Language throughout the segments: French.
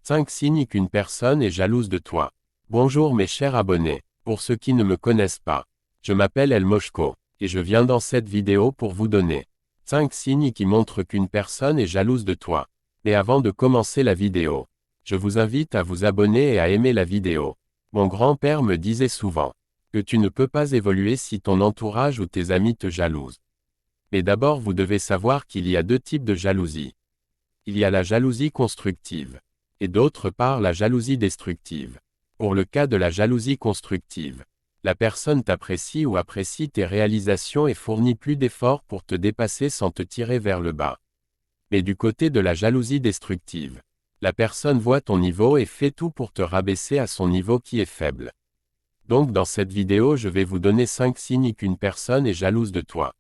5 signes qu'une personne est jalouse de toi. Bonjour mes chers abonnés. Pour ceux qui ne me connaissent pas, je m'appelle El Moshko, et je viens dans cette vidéo pour vous donner 5 signes qui montrent qu'une personne est jalouse de toi. Mais avant de commencer la vidéo, je vous invite à vous abonner et à aimer la vidéo. Mon grand-père me disait souvent que tu ne peux pas évoluer si ton entourage ou tes amis te jalousent. Mais d'abord vous devez savoir qu'il y a 2 types de jalousie. Il y a la jalousie constructive, et d'autre part la jalousie destructive. Pour le cas de la jalousie constructive, la personne t'apprécie ou apprécie tes réalisations et fournit plus d'efforts pour te dépasser sans te tirer vers le bas. Mais du côté de la jalousie destructive, la personne voit ton niveau et fait tout pour te rabaisser à son niveau qui est faible. Donc dans cette vidéo je vais vous donner 5 signes qu'une personne est jalouse de toi.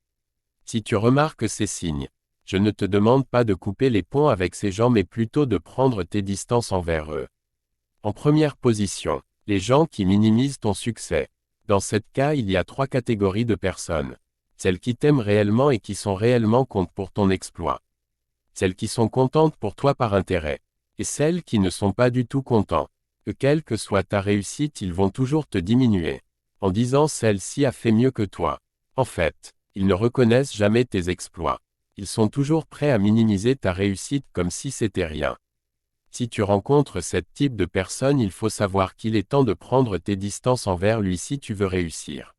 Si tu remarques ces signes, je ne te demande pas de couper les ponts avec ces gens mais plutôt de prendre tes distances envers eux. En première position, les gens qui minimisent ton succès. Dans ce cas il y a 3 catégories de personnes. Celles qui t'aiment réellement et qui sont réellement contentes pour ton exploit. Celles qui sont contentes pour toi par intérêt. Et celles qui ne sont pas du tout contentes. Que quelle que soit ta réussite ils vont toujours te diminuer. En disant celle-ci a fait mieux que toi. En fait, ils ne reconnaissent jamais tes exploits. Ils sont toujours prêts à minimiser ta réussite comme si c'était rien. Si tu rencontres ce type de personne il faut savoir qu'il est temps de prendre tes distances envers lui si tu veux réussir.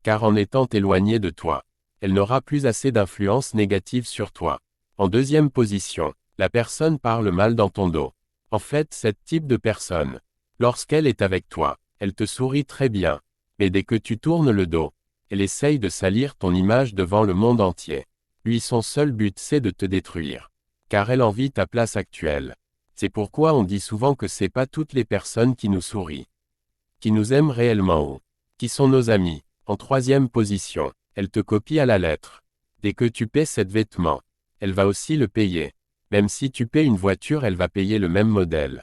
Car en étant éloigné de toi, elle n'aura plus assez d'influence négative sur toi. En deuxième position, la personne parle mal dans ton dos. En fait ce type de personne, lorsqu'elle est avec toi, elle te sourit très bien. Mais dès que tu tournes le dos, elle essaye de salir ton image devant le monde entier. Lui son seul but c'est de te détruire. Car elle envie ta place actuelle. C'est pourquoi on dit souvent que c'est pas toutes les personnes qui nous sourient. Qui nous aiment réellement ou qui sont nos amis. En troisième position, elle te copie à la lettre. Dès que tu paies cet vêtement, elle va aussi le payer. Même si tu paies une voiture elle va payer le même modèle.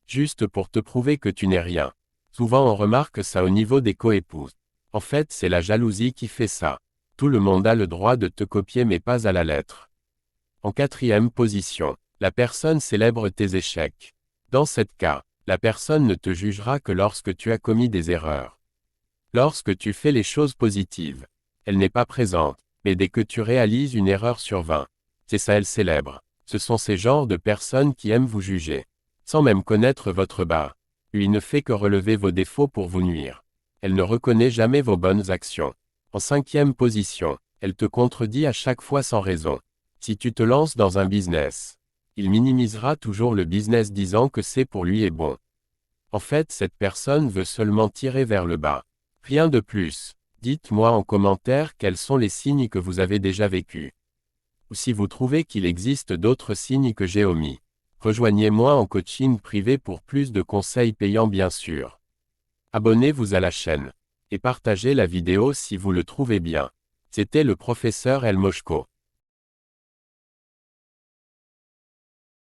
Juste pour te prouver que tu n'es rien. Souvent on remarque ça au niveau des coépouses. En fait c'est la jalousie qui fait ça. Tout le monde a le droit de te copier mais pas à la lettre. En quatrième position, la personne célèbre tes échecs. Dans ce cas, la personne ne te jugera que lorsque tu as commis des erreurs. Lorsque tu fais les choses positives, elle n'est pas présente, mais dès que tu réalises une erreur sur 20, c'est ça elle célèbre. Ce sont ces genres de personnes qui aiment vous juger. Sans même connaître votre bas. Lui ne fait que relever vos défauts pour vous nuire. Elle ne reconnaît jamais vos bonnes actions. En cinquième position, elle te contredit à chaque fois sans raison. Si tu te lances dans un business, il minimisera toujours le business disant que c'est pour lui et bon. En fait cette personne veut seulement tirer vers le bas. Rien de plus. Dites-moi en commentaire quels sont les signes que vous avez déjà vécus. Ou si vous trouvez qu'il existe d'autres signes que j'ai omis. Rejoignez-moi en coaching privé pour plus de conseils payants bien sûr. Abonnez-vous à la chaîne. Et partagez la vidéo si vous le trouvez bien. C'était le professeur El Moshko.